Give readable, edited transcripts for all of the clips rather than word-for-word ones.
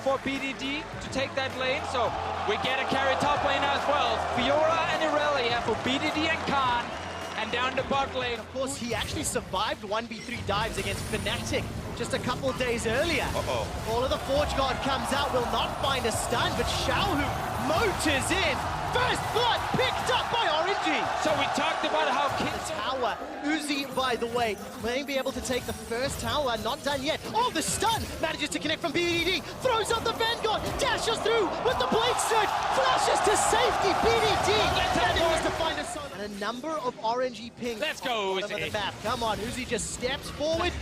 for BDD to take that lane, so we get a carry top lane as well. Fiora and Irelia for BDD and Khan, and down the bot lane. Of course, he actually survived 1v3 dives against Fnatic just a couple of days earlier. All of the Forge Guard comes out, will not find a stun, but Xiaohu motors in. First blood picked up by RNG. So we talked about how Tower, Uzi, by the way, may be able to take the first tower, not done yet. Oh, the stun manages to connect from BDD, throws out the Vanguard, dashes through with the Blade Surge, flashes to safety. BDD manages to find a son. And a number of RNG pings. Let's go, on the map. Come on, Uzi just steps forward,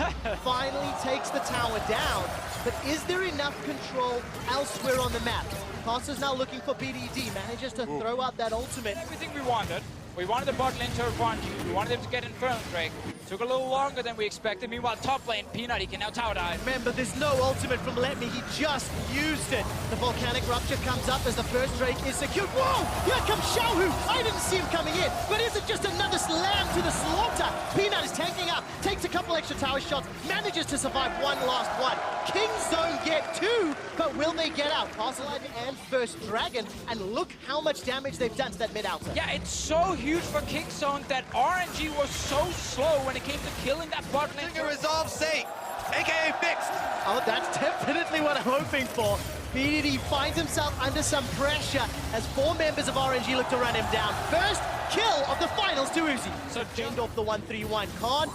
finally takes the tower down. But is there enough control elsewhere on the map? Passer's now looking for BDD, manages to throw out that ultimate. Everything we wanted. We wanted the bot lane to advantage. We wanted them to get Infernal Drake. Took a little longer than we expected. Meanwhile, top lane, Peanut, he can now tower dive. Remember, there's no ultimate from Let Me. He just used it. The Volcanic Rupture comes up as the first Drake is secured. Whoa! Here comes Xiaohu! I didn't see him coming in, but is it just another slam to the slaughter? Peanut is tanking up, takes a couple extra tower shots, manages to survive one last one. Kingzone get two, but will they get out? Parcelite and First Dragon, and look how much damage they've done to that mid outer. Yeah, it's so huge for Kingzone that RNG was so slow when it came to killing that bot lane. A resolve state, aka fixed. Oh, that's definitely what I'm hoping for. BDD finds himself under some pressure as 4 members of RNG look to run him down. First kill of the finals to Uzi. So chained off the 1-3-1. Khan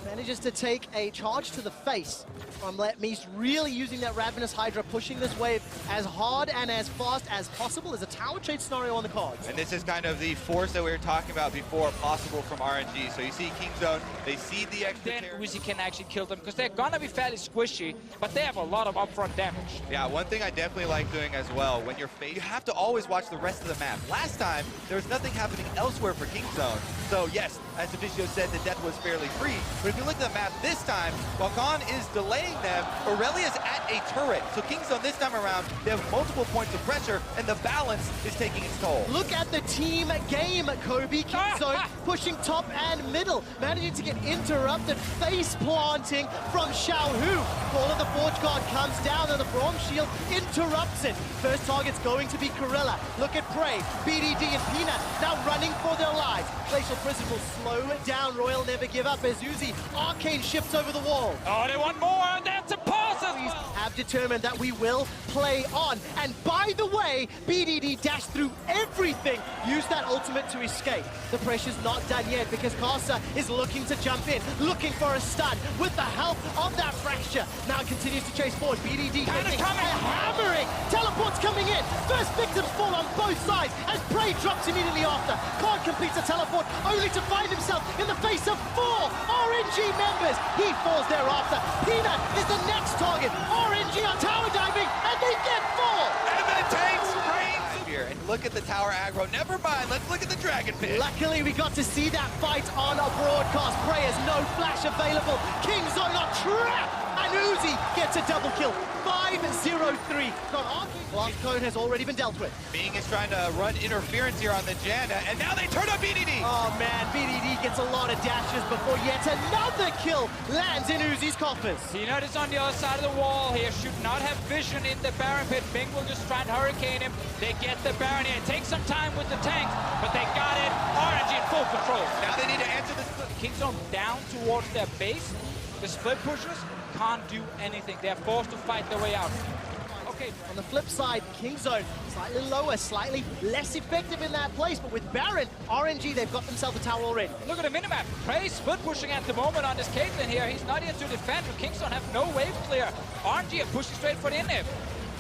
manages to take a charge to the face from Let Me's, really using that Ravenous Hydra, pushing this wave as hard and as fast as possible. As a tower trade scenario on the cards. And this is kind of the force that we were talking about before, possible from RNG. So you see Kingzone, they see the extra Then terror. Uzi can actually kill them because they're gonna be fairly squishy, but they have a lot of upfront damage. Yeah, one thing I definitely like doing as well, when you're faced, you have to always watch the rest of the map. Last time, there was nothing happening elsewhere for Kingzone. So yes, as Officio said, the death was fairly free. But if you look at the map this time, while Khan is delaying them, Aurelia's at a turret. So Kingzone this time around, they have multiple points of pressure, and the balance is taking its toll. Look at the team game, Kobe. Kingzone pushing top and middle, managing to get interrupted, face planting from Xiaohu. All of the Forge Guard comes down, and the Braum Shield interrupts it. First target's going to be Corella. Look at Prey, BDD and Peanut now running for their lives. Glacial Prison will slow it down. Royal never give up as Uzi Arcane shifts over the wall. Oh, they want more, and that's a pass! Have determined that we will play on. And by the way, BDD dashed through everything, used that ultimate to escape. The pressure's not done yet because Casa is looking to jump in, looking for a stun with the help of that fracture. Now it continues to chase forward. BDD getting hammering. Teleport's coming in. First victims fall on both sides as Prey drops immediately after. Khan completes a teleport only to find himself in the face of 4 RNG members. He falls thereafter. Peanut is the next target. RNG are tower diving, and they get 4! And then tanks rains here. And look at the tower aggro. Never mind, let's look at the Dragon Pit. Luckily, we got to see that fight on a broadcast. Prey has no flash available. Kingzone are trapped, and Uzi gets a double kill. 5-0-3. Blast Cone has already been dealt with. Bing is trying to run interference here on the Janna, and now they turn on BDD. Oh man, BDD gets a lot of dashes before yet another kill lands in Uzi's coffers. Peanut is on the other side of the wall here, should not have vision in the Baron pit. Bing will just try and hurricane him. They get the Baron here. It takes some time with the tank, but they got it. RNG in full control. Now they need to answer this. Kingzone down towards their base. The split pushers can't do anything. They're forced to fight their way out. Okay. On the flip side, Kingzone slightly lower, slightly less effective in that place, but with Baron, RNG, they've got themselves a tower already. Look at the minimap. Prey split pushing at the moment on this Caitlyn here. He's not here to defend, but Kingzone have no wave clear. RNG are pushing straight for the inhib.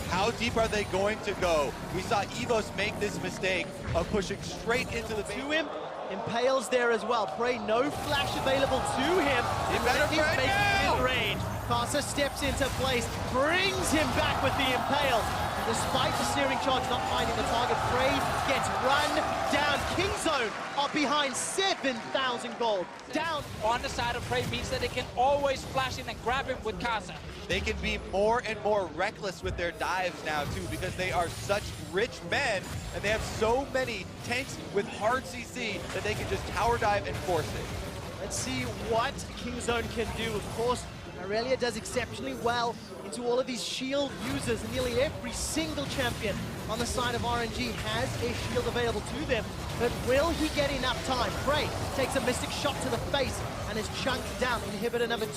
How deep are they going to go? We saw Evos make this mistake of pushing straight into the base. To him, Impale's there as well. Prey, no flash available to him. He better He's break making mid-range. Casa steps into place, brings him back with the Impale. And despite the searing charge not finding the target, Prey gets run down. Kingzone are behind 7,000 gold. Down. On the side of Prey means that they can always flash in and grab him with Casa. They can be more and more reckless with their dives now too, because they are such rich men and they have so many tanks with hard CC that they can just tower dive and force it. Let's see what Kingzone can do. Of course, Aurelia does exceptionally well into all of these shield users, and nearly every single champion on the side of RNG has a shield available to them. But will he get enough time? Frey takes a Mystic shot to the face and is chunked down. Inhibitor number 2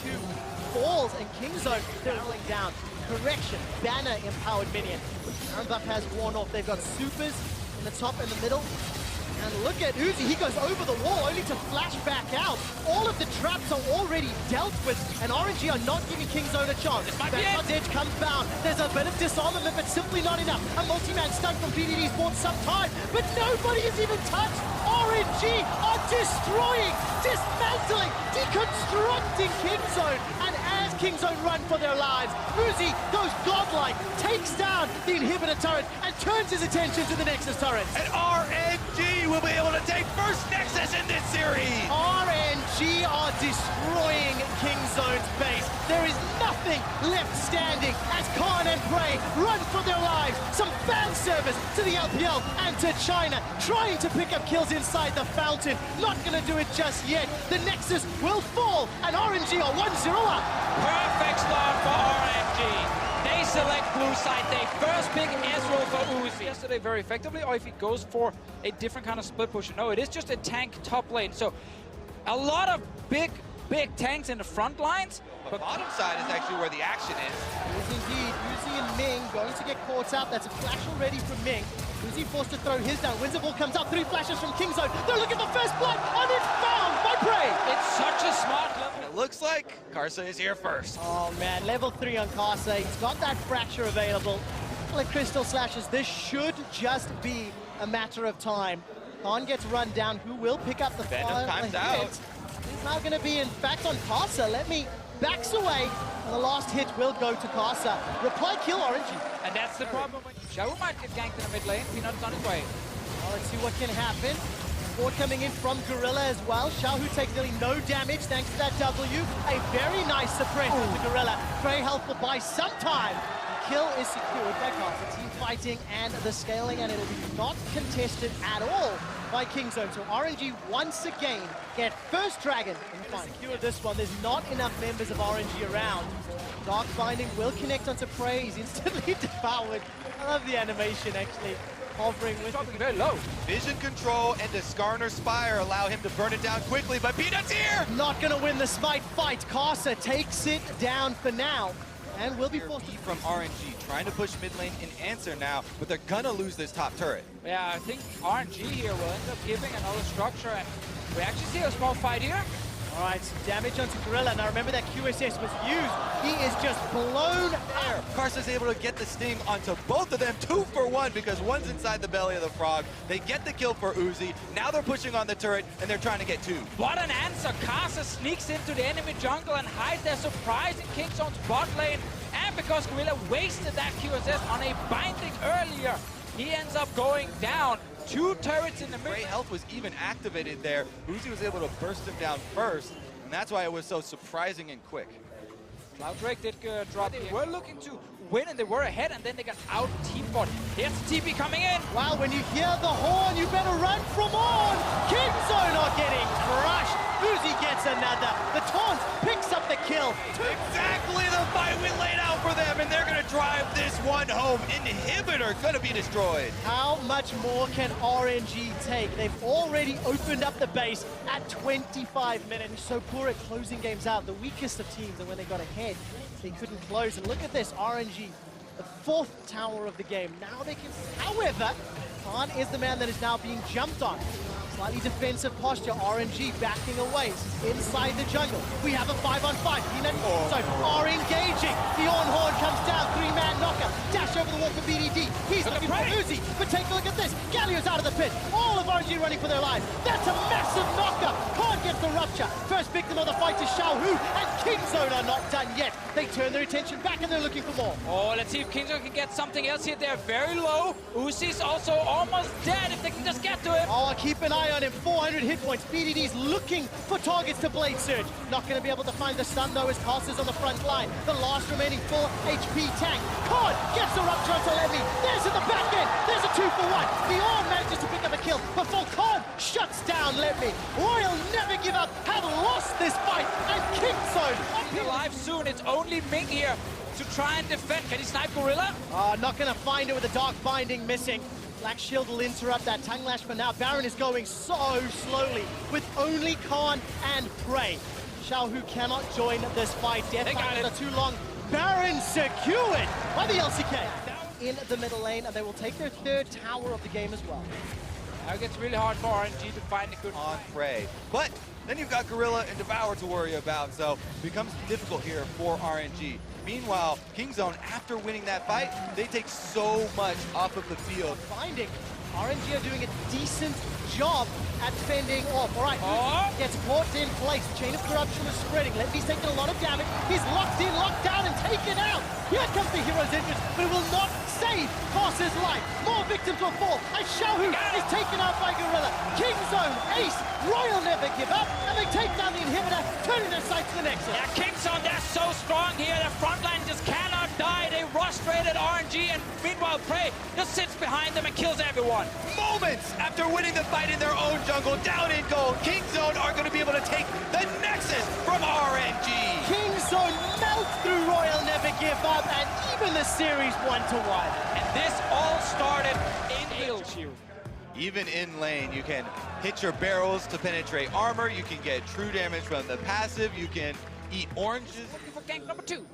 falls, and Kingzone barreling down. Correction, banner empowered minion. Iron Buff has worn off. They've got supers in the top and the middle. And look at Uzi, he goes over the wall only to flash back out. All of the traps are already dealt with, and RNG are not giving Kingzone a chance. Backshot's edge comes bound. There's a bit of disarmament, but simply not enough. A multi-man stun from BDD's bought some time, but nobody is even touched. RNG are destroying, dismantling, deconstructing Kingzone, and as Kingzone run for their lives, Uzi goes godlike, takes down the inhibitor turret, and turns his attention to the Nexus turrets. And RNG will be able to take first Nexus in this series! RNG are destroying Kingzone's base. There is nothing left standing as Khan and Prey run for their lives. Some fan service to the LPL and to China, trying to pick up kills inside the fountain. Not gonna do it just yet. The Nexus will fall, and RNG are 1-0 up. Perfect start for RNG. They select blue side. They first pick Ezreal for Uzi. Yesterday very effectively, or if he goes for a different kind of split push. No, it is just a tank top lane. So a lot of big tanks in the front lines. The bottom side is actually where the action is. Yes, indeed. Uzi and Ming going to get caught out. That's a flash already from Ming. Uzi forced to throw his down. Windsor Ball comes out. 3 flashes from Kingzone. They're looking for first blood, and it's found by Prey. It's such a smart level. It looks like Karsa is here first. Oh man, level 3 on Karsa. He's got that fracture available. Like Crystal Slashes, this should just be a matter of time. Khan gets run down. Who will pick up the Venom times out. It's now going to be, in fact, on Karsa. Let me backs away, and the last hit will go to Karsa. Reply kill RNG. And that's the problem. Xiao might get ganked in the mid lane. Peanut's on his way. Well, let's see what can happen. Ward coming in from Gorilla as well. Xiao who takes nearly no damage thanks to that W. A very nice suppression to Gorilla. Grey health will buy some time. Kill is secured by Karsa. Team fighting and the scaling, and it'll be not contested at all by Kingzone. So RNG once again get first dragon in the final. Secure this one. There's not enough members of RNG around. Dark Binding will connect onto Prey. He's instantly devoured. I love the animation actually. Hovering with Probably very low. Vision control and the Skarner Spire allow him to burn it down quickly, but Peanut's here! Not gonna win the smite fight. Karsa takes it down for now, and will be forced to... from RNG, trying to push mid lane in answer now, but they're gonna lose this top turret. Yeah, I think RNG here will end up giving another structure, and we actually see a small fight here. All right, some damage onto Gorilla. Now remember that QSS was used. He is just blown out. Karsa's able to get the sting onto both of them, 2 for 1, because one's inside the belly of the frog. They get the kill for Uzi. Now they're pushing on the turret, and they're trying to get 2. What an answer. Karsa sneaks into the enemy jungle and hides their surprise in Kingzone's bot lane. And because Gorilla wasted that QSS on a binding earlier, he ends up going down. 2 turrets in the middle. Grey health was even activated there. Uzi was able to burst him down first, and that's why it was so surprising and quick. Cloud Drake did drop. They were looking to win, and they were ahead, and then they got out team-bot. Here's the TP coming in. Wow, when you hear the horn, you better run from on. Kingzone are getting crushed. Uzi gets another. The taunt picks up the kill. Exactly the fight we laid out for them, and they're going to drive this one home. Inhibitor going to be destroyed. How much more can RNG take? They've already opened up the base at 25 minutes. So poor at closing games out. The weakest of teams, and when they got ahead, they couldn't close. And look at this, RNG, the 4th tower of the game. Now they can, however, Khan is the man that is now being jumped on. Slightly defensive posture, RNG backing away inside the jungle. We have a 5-on-5. Peanut so are engaging. The on-horn comes down, 3-man knocker. Dash over the wall for BDD. He's looking for Uzi, but take a look at this. Galio's out of the pit. All of RNG running for their lives. That's a massive knocker. Khan gets the rupture. First victim of the fight is Xiao Hu, and Kingzone are not done yet. They turn their attention back and they're looking for more. Oh, let's see if Kingzone can get something else here. They're very low. Uzi's also almost dead if they can just get to him. Oh, keep an eye on him. 400 hit points. BDD's looking for targets to Blade Surge. Not going to be able to find the stun though as Karsa's on the front line. The last remaining full HP tank. Khan gets the rupture onto Levy. There's in the back end. There's a 2 for 1. The Orn manages to pick up a kill before Khan shuts down on, let me. Royal never give up, have lost this fight, and Kingzone. He's alive soon. It's only Ming here to try and defend. Can he snipe Gorilla? Not gonna find it with the Dark Binding missing. Black Shield will interrupt that Tongue Lash for now. Baron is going so slowly with only Khan and Prey. Xiaohu cannot join this fight. Death Fighters are too long. Baron secured by the LCK. In the middle lane, and they will take their third tower of the game as well. Now it gets really hard for RNG to find a good on Prey. But then you've got Gorilla and Devour to worry about, so it becomes difficult here for RNG. Meanwhile, Kingzone, after winning that fight, they take so much off of the field. Finding RNG are doing a decent job at fending off. All right, gets caught in place. Chain of Corruption is spreading. Levy's taking a lot of damage. He's locked in, locked down, and taken out. Here comes the hero's entrance, but it will not save Carcer's life. More victims will fall, and Xiaohu is taken out by Gorilla. Kingzone, Ace, Royal never give up, and they take down the inhibitor, turning their sights to the Nexus. Yeah, Kingzone, they're so strong here. The front line just cannot die. They frustrated RNG, and meanwhile Prey just sits behind them and kills everyone. Moments after winning the fight in their own jungle, down in gold, Kingzone are going to be able to take the Nexus from RNG. Kingzone melts through Royal never give up, and even the series 1-1. And this all started in Hail Shield. Even in lane, you can hit your barrels to penetrate armor, you can get true damage from the passive, you can eat oranges. Looking for gank number 2.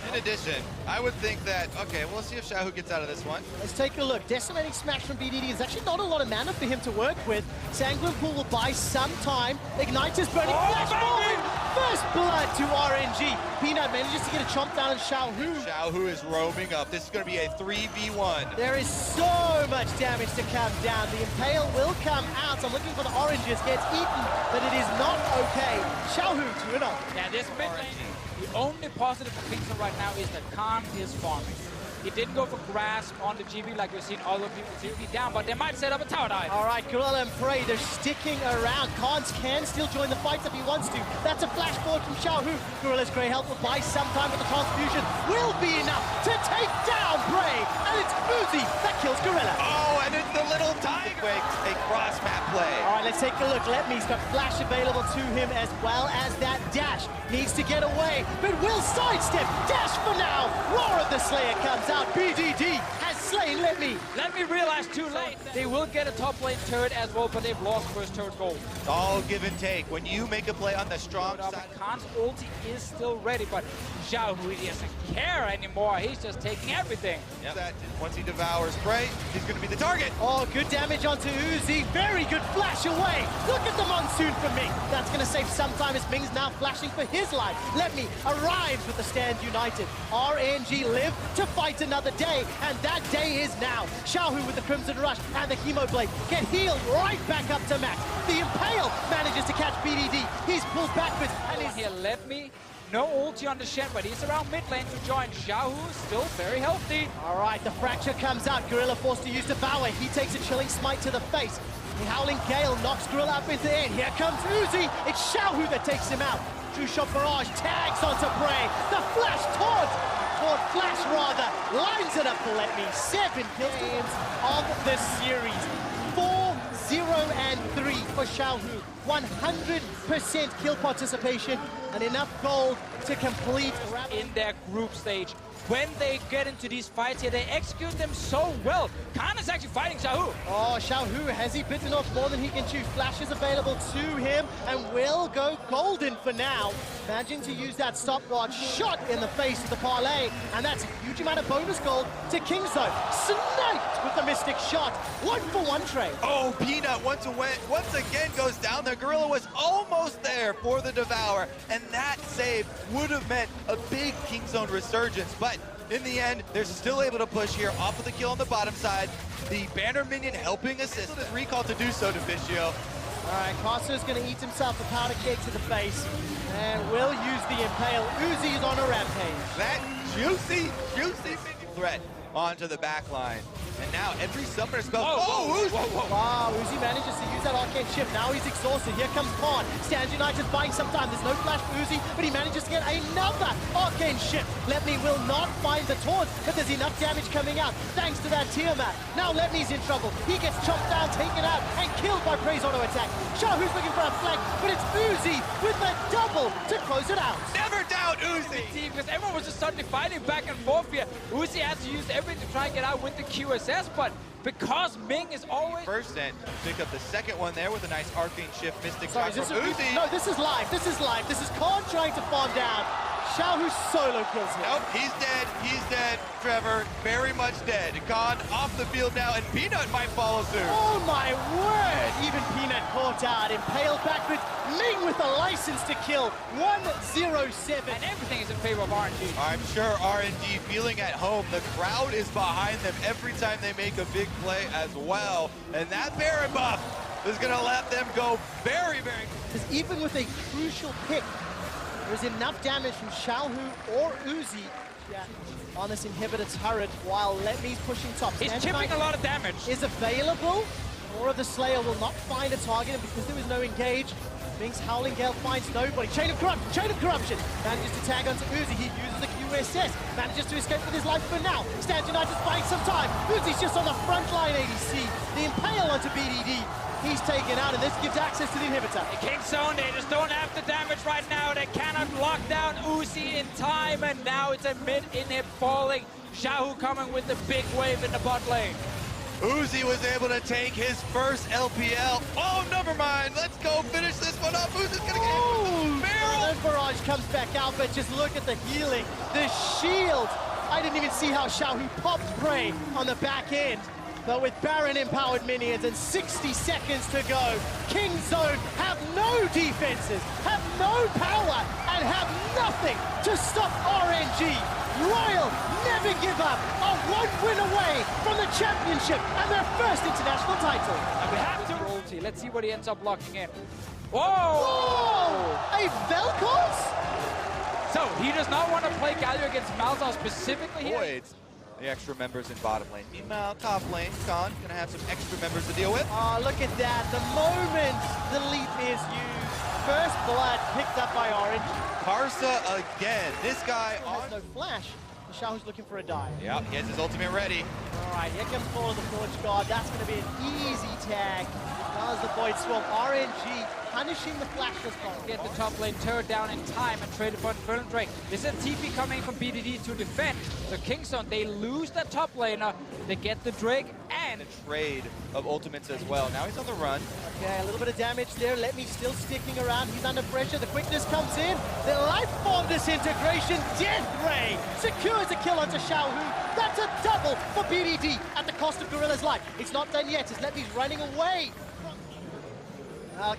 In addition, I would think that, okay, we'll see if Xiaohu gets out of this one. Let's take a look. Decimating Smash from BDD is actually not a lot of mana for him to work with. Sanguine Pool will buy some time. Ignite is burning. Flash forward! First blood to RNG. Peanut manages to get a chomp down on Xiaohu. Xiaohu is roaming up. This is going to be a 3v1. There is so much damage to come down. The Impale will come out. I'm looking for the oranges. Gets eaten, but it is not okay. Xiaohu 2-0. Yeah, this mid lane, the only positive for Kingzone right now is that Khan is farming. He didn't go for grass on the GB like we've seen other people be down, but they might set up a tower dive. All right, Gorilla and Prey, they're sticking around. Khans can still join the fight if he wants to. That's a flash forward from Xiaohu. Gorilla's Grey Health will buy some time, but the transfusion will be enough to take down Prey. And it's Uzi that kills Gorilla. Oh, and it's the little tiger. A cross map play. All right, let's take a look. Letme's got flash available to him as well as that dash. Needs to get away, but will sidestep. Dash for now. Roar of the Slayer comes out. BDD has slain Letme. Letme realized too late. They will get a top lane turret as well, but they've lost first turret gold. All give and take. When you make a play on the strong side. Khan's ulti is still ready, but Xiaohu doesn't care anymore. He's just taking everything. Yep. That once he devours Prey, he's going to be the target. Oh, good damage onto Uzi. Very good flash away. Look at the monsoon from Ming. That's going to save some time as Ming's now flashing for his life. Letme arrives with the stand united. RNG live to fight another day, and that day is now. Xiaohu with the Crimson Rush and the Hemoblade get healed right back up to max. The Impale manages to catch BDD. He's pulled backwards and is here. Letme, no ulti on the Shen, but he's around mid lane to join. Xiaohu still very healthy. All right, the fracture comes out. Gorilla forced to use Devour. He takes a chilling smite to the face. The Howling Gale knocks Gorilla up into the air. Here comes Uzi. It's Xiaohu that takes him out. True Shot Barrage tags onto Prey. The flash toward Flash rather, lines it up for Letme. 7 games of the series. 4-0-3 for Xiaohu. 100% kill participation and enough gold to complete in their group stage. When they get into these fights here, they execute them so well. Khan is actually fighting Xiaohu. Oh, Xiaohu, has he bitten off more than he can chew? Flash is available to him and will go golden for now. Imagine to use that stopwatch shot in the face of the parlay, and that's a huge amount of bonus gold to Kingzone. Sniped with the Mystic Shot. 1-for-1 trade. Oh, Peanut once again goes down there. Gorilla was almost there for the Devour, and that save would have meant a big Kingzone resurgence, but in the end, they're still able to push here off of the kill on the bottom side. The banner minion helping assist. Recall to do so, Deficio. All right, Carcer's going to eat himself a powder cake to the face and will use the Impale. Uzi is on a rampage. That juicy minion threat onto the back line. And now every summoner spell. Whoa. Wow, Uzi manages to use that arcane shift. Now he's exhausted. Here comes Khan. Stands United buying some time. There's no flash for Uzi, but he manages to get another arcane shift. Lepney will not find the taunt, but there's enough damage coming out thanks to that Tiamat. Now Lepney's in trouble. He gets chopped down, taken out, and killed by Prey's auto attack. Shahu's looking for a flank, but it's Uzi with the double to close it out. Never doubt Uzi! Because everyone was just suddenly fighting back and forth here. Uzi has to use everything to try and get out with the QSS, but because Ming is always... First and pick up the second one there with a nice arcane shift mystic Sorry, shot is from this Uzi. No, this is live. This is live. This is Khan trying to farm down. Shahu solo kills him. Nope, he's dead. He's dead. Trevor, very much dead. Khan off the field now, and Peanut might follow suit. Oh my word! Even Peanut caught out, impaled backwards. Ming with a license to kill. 107. And everything is in favor of RNG. I'm sure RNG feeling at home. The crowd is behind them every time they make a big play as well. And that Baron buff is going to let them go very, very quick. Because even with a crucial pick, there's enough damage from Xiaohu or Uzi on this inhibitor turret while Lepney's pushing top. He's chipping a lot of damage. Is available. More of the Slayer will not find a target, and because there was no engage, Ming's Howling Gale finds nobody. Chain of Corruption! Manages to tag onto Uzi. He uses the QSS. Manages to escape with his life for now. Stands United buying some time. Uzi's just on the front line ADC. The impale onto BDD. He's taken out, and this gives access to the inhibitor. The King Zone, they just don't have the damage right now. They cannot lock down Uzi in time, and now it's a mid-inhib falling. Xiaohu coming with the big wave in the bot lane. Uzi was able to take his first LPL. Oh, never mind. Let's go finish this one up. Uzi's going to get hit with the barrel. And Barrage comes back out, but just look at the healing. The shield. I didn't even see how Xiaohu popped Prey on the back end. But with Baron-empowered minions and 60 seconds to go, King Zone have no defenses, have no power, and have nothing to stop RNG. Royal never give up, are one win away from the championship and their first international title. And we have to royalty. Let's see what he ends up locking in. Whoa! Whoa! A Vel'Koz? So he does not want to play Galio against Malzahar specifically here. Avoids the extra members in bottom lane. Meanwhile, top lane, Khan gonna have some extra members to deal with. Oh, look at that. The moment the leap is used. First blood picked up by Orange. Karsa again. This guy Has on... no flash. Xiaohu's looking for a dive. Yep, he has his ultimate ready. All right, here comes Fall of the Forge God. That's going to be an easy tag. Does the Void Swarm. RNG punishing the flashless bomb. Get the top lane turret down in time and trade it for Infernal Drake. This is a TP coming from BDD to defend. So Kingstone, they lose that top laner. They get the Drake and A trade of ultimates as well. Now he's on the run. Okay, a little bit of damage there. Lepney still sticking around. He's under pressure. The quickness comes in. The life form disintegration. Death Ray secures a kill onto Xiaohu. That's a double for BDD at the cost of Gorilla's life. It's not done yet as Lepney's running away.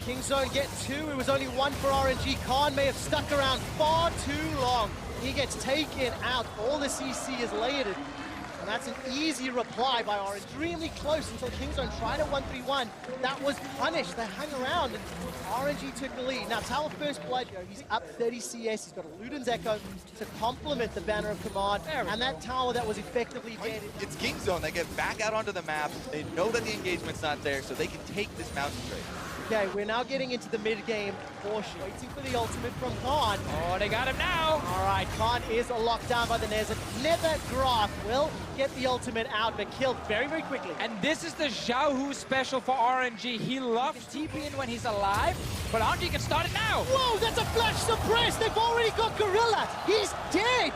King Zone get two. It was only one for RNG. Khan may have stuck around far too long. He gets taken out. All the CC is layered. And that's an easy reply by RNG. Extremely close until King Zone tried a 1-3-1. That was punished. They hung around and RNG took the lead. Now Tower First Blood, he's up 30 CS. He's got a Luden's Echo to complement the Banner of Command. And that tower that was effectively dead. It's King Zone. They get back out onto the map. They know that the engagement's not there, so they can take this mountain trade. Okay, we're now getting into the mid-game portion. Waiting for the ultimate from Khan. oh, they got him now. All right, Khan is locked down by the Nezet. Nethergraph will get the ultimate out, but killed very, very quickly. And this is the Xiaohu special for RNG. He loves TP in when he's alive, but RNG can start it now. Whoa, that's a flash suppress. They've already got Gorilla. He's dead.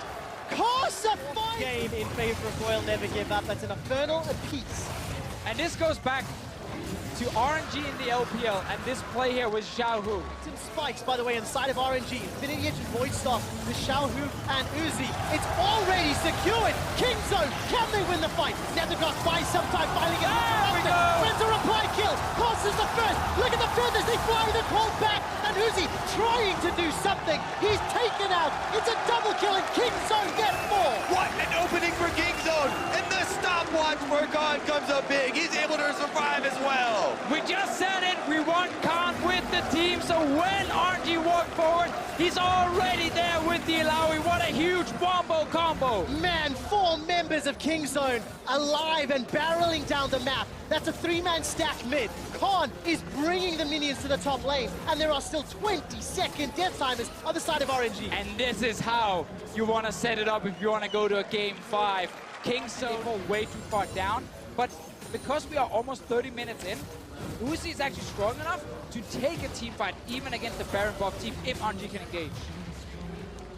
Karsa fight. Game in favor of Royal Never Give Up. That's an Infernal apiece. And this goes back to RNG in the LPL, and this play here was Xiaohu. Some spikes, by the way, inside of RNG. Infinity Edge and Void Staff, the Xiaohu and Uzi. It's already secured. King Zone, can they win the fight? Nethergraph buys some time, finally gets wins a reply kill. Passes the first. Look at the feathers, they fly the call back. And Uzi trying to do something. He's taken out. It's a double kill, and King Zone get more. What an opening for King Zone! And the stopwatch for Khan comes up big. He's able to survive as well. We just said it, we want Khan with the team, so when RNG walk forward. He's already there with the Illaoi. What a huge wombo combo. Man, 4 members of Kingzone alive and barreling down the map. That's a 3-man stack mid. Khan is bringing the minions to the top lane, and there are still 20-second death timers on the side of RNG. And this is how you want to set it up if you want to go to a game 5. Kingzone fall way too far down, but because we are almost 30 minutes in, Uzi is actually strong enough to take a team fight even against the Baron buff team if RNG can engage.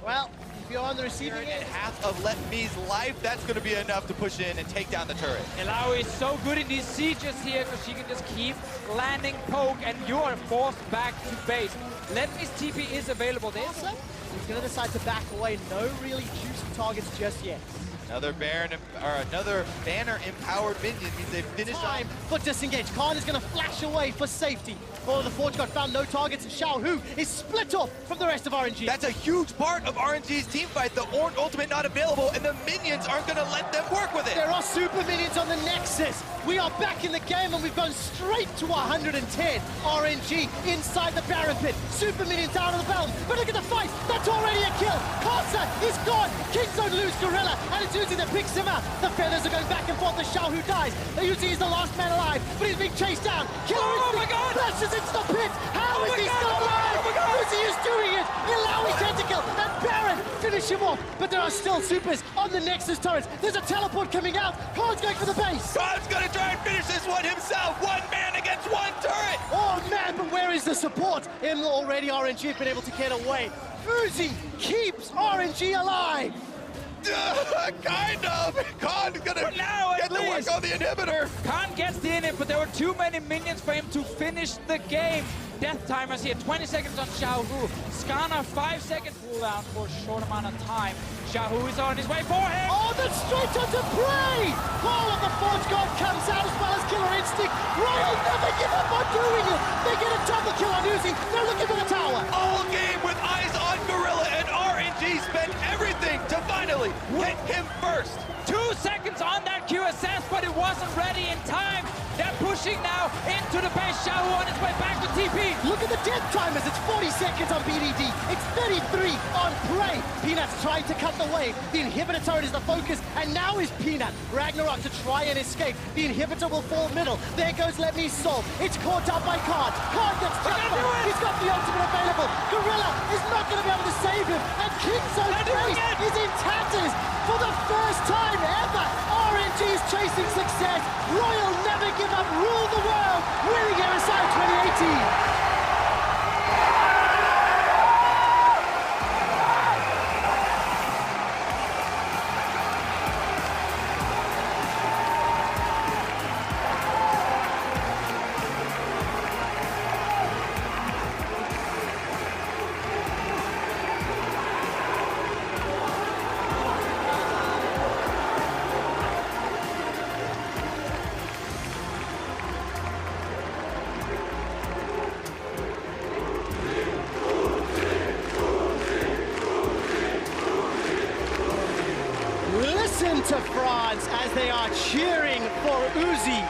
Well, if you're on the receiving And end, half of Let Me's life, that's going to be enough to push in and take down the turret. Illaoi is so good in these sieges here because she can just keep landing poke and you are forced back to base. Let Me's TP is available. There's he's going to decide to back away. No really juicy targets just yet. Another banner empowered minion means they finish Time for disengage. Khan is going to flash away for safety. Oh, the Forge God found no targets, and Xiaohu is split off from the rest of RNG. That's a huge part of RNG's team fight. The Ornn ultimate not available, and the minions aren't going to let them work with it. There are super minions on the Nexus. We are back in the game, and we've gone straight to 110. RNG inside the Baron pit. Super minions out of the realm. But look at the fight. That's already a kill. Karsa is gone. Kingzone lose Gorilla, and it's Uzi that picks him up. The feathers are going back and forth. The Xiaohu dies. Uzi is the last man alive, but he's being chased down. Killer instinct flashes into the pit. How is he still alive? Uzi is doing it. Illaoi tentacle and Baron finish him off. But there are still supers on the Nexus turrets. There's a teleport coming out. Khan's going for the base. Khan's going to try and finish this one himself. One man against one turret. Oh man, but where is the support? And already RNG have been able to get away. Uzi keeps RNG alive. Kind of. Khan's going to get to work on the inhibitor. Khan gets the inhib, but there were too many minions for him to finish the game. Death timers here, 20 seconds on Xiaohu. Skarner, 5 second cooldown for a short amount of time. Xiaohu is on his way for him. Oh, that's straight onto prey! Call of the Forge God comes out as well as Killer Instinct. Royal never give up on doing it. They get a double kill on Uzi. They're looking for the tower. All game with eyes on Gorilla, and RNG spent everything to finally hit him first. 2 seconds on that QSS, but it wasn't ready in time. They're pushing now into the base. Xiaohu on his way back to TP. Look at the death timers. It's 40 seconds on BDD. It's 33 on Prey. Peanut's trying to cut the wave. The inhibitor turret is the focus, and now is Peanut. Ragnarok to try and escape. The inhibitor will fall middle. There goes Let Me Soul. It's caught up by Khan. Khan gets jumped. He's got the ultimate available. Gorilla is not going to be able to save him. And Kingzone's base is in tatters for the first time ever. RNG is chasing success. Royal never give up. Rule the world. Winning MSI 2018. Listen to France as they are cheering for Uzi.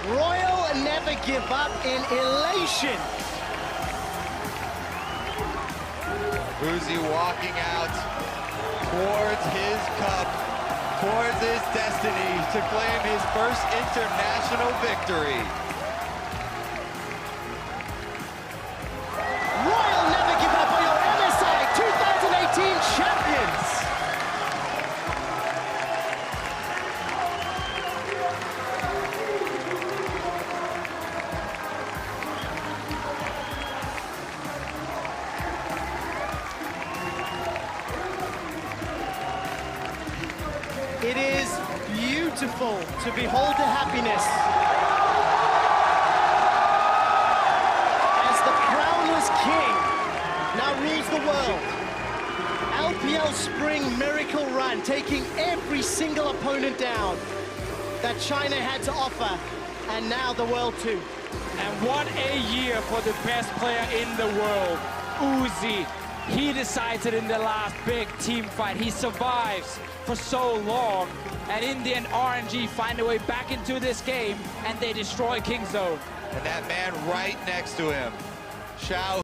Royal never give up in elation. Uzi walking out towards his cup, towards his destiny to claim his first international victory. Royal never give up on your MSI 2018 champions. It is beautiful to behold the happiness as the crownless king now rules the world. LPL Spring Miracle Run, taking every single opponent down that China had to offer, and now the world too. And what a year for the best player in the world, Uzi. He decides it in the last big team fight. He survives for so long, and in the end, RNG find a way back into this game, and they destroy Kingzone. And that man right next to him, Xiao